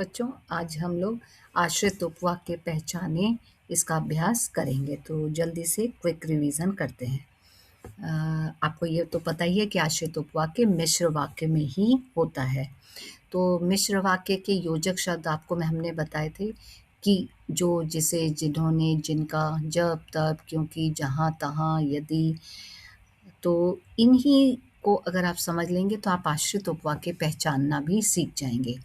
बच्चों, आज हम लोग आश्रित उपवाक्य पहचाने इसका अभ्यास करेंगे। तो जल्दी से क्विक रिवीजन करते हैं। आपको ये तो पता ही है कि आश्रित उपवाक्य मिश्र वाक्य में ही होता है। तो मिश्र वाक्य के योजक शब्द आपको हमने बताए थे कि जो, जिसे, जिन्होंने, जिनका, जब, तब, क्योंकि, जहाँ, तहाँ, यदि। तो इन्हीं को अगर आप समझ लेंगे तो आप आश्रित उपवाक्य पहचानना भी सीख जाएंगे।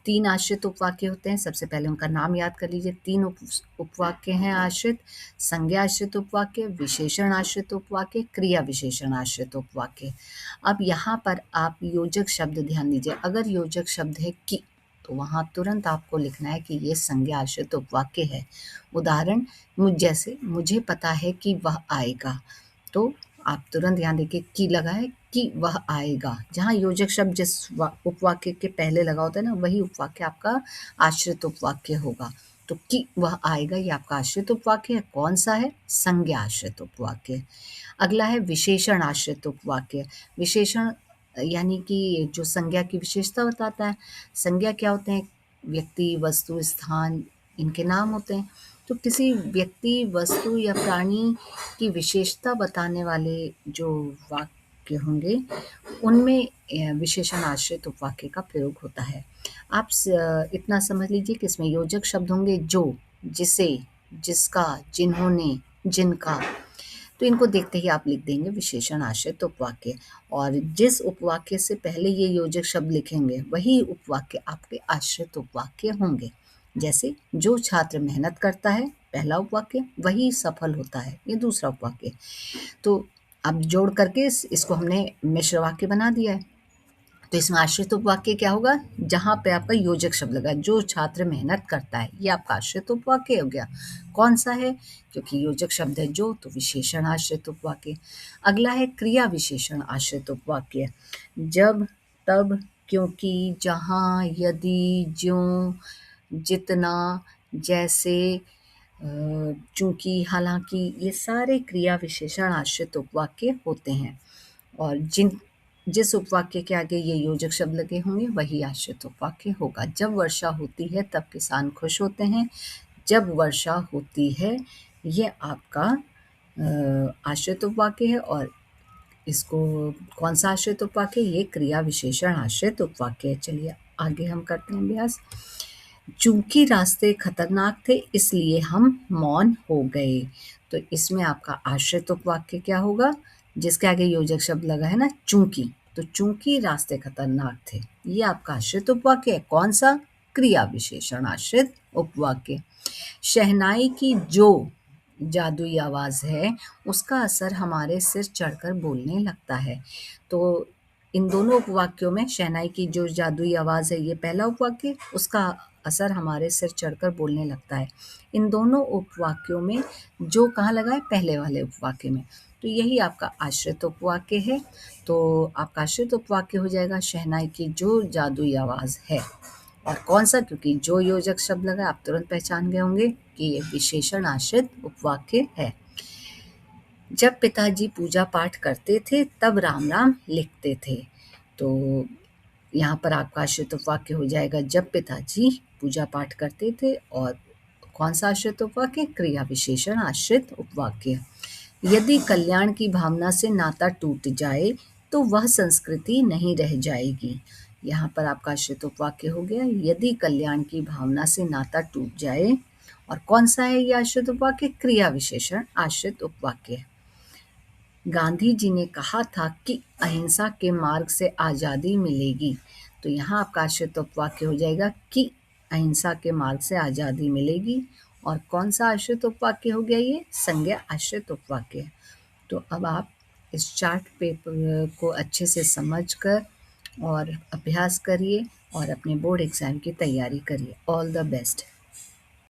3 आश्रित उपवाक्य होते हैं। सबसे पहले उनका नाम याद कर लीजिए। 3 उपवाक्य हैं आश्रित: संज्ञा आश्रित उपवाक्य, विशेषण आश्रित उपवाक्य, क्रिया विशेषण आश्रित उपवाक्य। अब यहाँ पर आप योजक शब्द ध्यान दीजिए। अगर योजक शब्द है कि, तो वहाँ तुरंत आपको लिखना है कि ये संज्ञा आश्रित उपवाक्य है। उदाहरण, जैसे मुझे पता है कि वह आएगा, तो आप तुरंत ध्यान देखिए कि लगा है कि वह आएगा। जहाँ योजक शब्द जिस उपवाक्य के पहले लगा होता है ना, वही उपवाक्य आपका आश्रित उपवाक्य होगा। तो कि वह आएगा ये आपका आश्रित उपवाक्य है। कौन सा है? संज्ञा आश्रित उपवाक्य। अगला है विशेषण आश्रित उपवाक्य। विशेषण यानी कि जो संज्ञा की विशेषता बताता है। संज्ञा क्या होते हैं? व्यक्ति, वस्तु, स्थान, इनके नाम होते हैं। तो किसी व्यक्ति, वस्तु या प्राणी की विशेषता बताने वाले जो वाक्य होंगे, उनमें विशेषण आश्रित उपवाक्य का प्रयोग होता है। आप इतना समझ लीजिए कि इसमें योजक शब्द होंगे जो, जिसे, जिसका, जिन्होंने, जिनका। तो इनको देखते ही आप लिख देंगे विशेषण आश्रित उपवाक्य। और जिस उपवाक्य से पहले ये योजक शब्द लिखेंगे, वही उपवाक्य आपके आश्रित उपवाक्य होंगे। जैसे, जो छात्र मेहनत करता है, पहला उपवाक्य, वही सफल होता है, ये दूसरा उपवाक्य। तो अब जोड़ करके इसको हमने मिश्र वाक्य बना दिया है। तो इसमें आश्रित उपवाक्य क्या होगा? जहाँ पे आपका योजक शब्द लगा, जो छात्र मेहनत करता है, ये आपका आश्रित उपवाक्य हो गया। कौन सा है? क्योंकि योजक शब्द है जो, तो विशेषण आश्रित उपवाक्य। अगला है क्रिया विशेषण आश्रित उपवाक्य। जब, तब, क्योंकि, जहाँ, यदि, ज्यों, जितना, जैसे, चूंकि, हालांकि, ये सारे क्रिया विशेषण आश्रित उपवाक्य होते हैं। और जिस उपवाक्य के आगे ये योजक शब्द लगे होंगे, वही आश्रित उपवाक्य होगा। जब वर्षा होती है तब किसान खुश होते हैं। जब वर्षा होती है, ये आपका आश्रित उपवाक्य है। और इसको कौन सा आश्रित उपवाक्य? ये क्रिया विशेषण आश्रित उपवाक्य है। चलिए आगे हम करते हैं अभ्यास। चूंकि रास्ते खतरनाक थे इसलिए हम मौन हो गए। तो इसमें आपका आश्रित उपवाक्य क्या होगा? जिसके आगे योजक शब्द लगा है ना, चूंकि। तो चूंकि रास्ते खतरनाक थे, ये आपका आश्रित उपवाक्य है। कौन सा? क्रिया विशेषण आश्रित उपवाक्य। शहनाई की जो जादुई आवाज है, उसका असर हमारे सिर चढ़कर बोलने लगता है। तो इन दोनों उपवाक्यों में शहनाई की जो जादुई आवाज है, ये पहला उपवाक्य, उसका असर हमारे सिर चढ़कर बोलने लगता है। इन दोनों उपवाक्यों में जो कहाँ लगा है? पहले वाले उपवाक्य में। तो यही आपका आश्रित उपवाक्य है। तो आपका आश्रित उपवाक्य हो जाएगा शहनाई की जो जादुई आवाज है। और कौन सा? क्योंकि जो योजक शब्द लगा, आप तुरंत पहचान गए होंगे कि ये विशेषण आश्रित उपवाक्य है। जब पिताजी पूजा पाठ करते थे तब राम राम लिखते थे। तो यहाँ पर आपका आश्रित उपवाक्य हो जाएगा जब पिताजी पूजा पाठ करते थे। और कौन सा आश्रित उपवाक्य? क्रिया विशेषण आश्रित उपवाक्य। यदि कल्याण की भावना से नाता टूट जाए तो वह संस्कृति नहीं रह जाएगी। यहाँ पर आपका आश्रित उपवाक्य हो गया यदि कल्याण की भावना से नाता टूट जाए। और कौन सा है ये आश्रित उपवाक्य? क्रिया विशेषण आश्रित उपवाक्य। गांधी जी ने कहा था कि अहिंसा के मार्ग से आज़ादी मिलेगी। तो यहाँ आपका आश्रित उपवाक्य हो जाएगा कि अहिंसा के मार्ग से आज़ादी मिलेगी। और कौन सा आश्रित उपवाक्य हो गया? ये संज्ञा आश्रित उपवाक्य। तो अब आप इस चार्ट पेपर को अच्छे से समझकर और अभ्यास करिए और अपने बोर्ड एग्जाम की तैयारी करिए। All the best.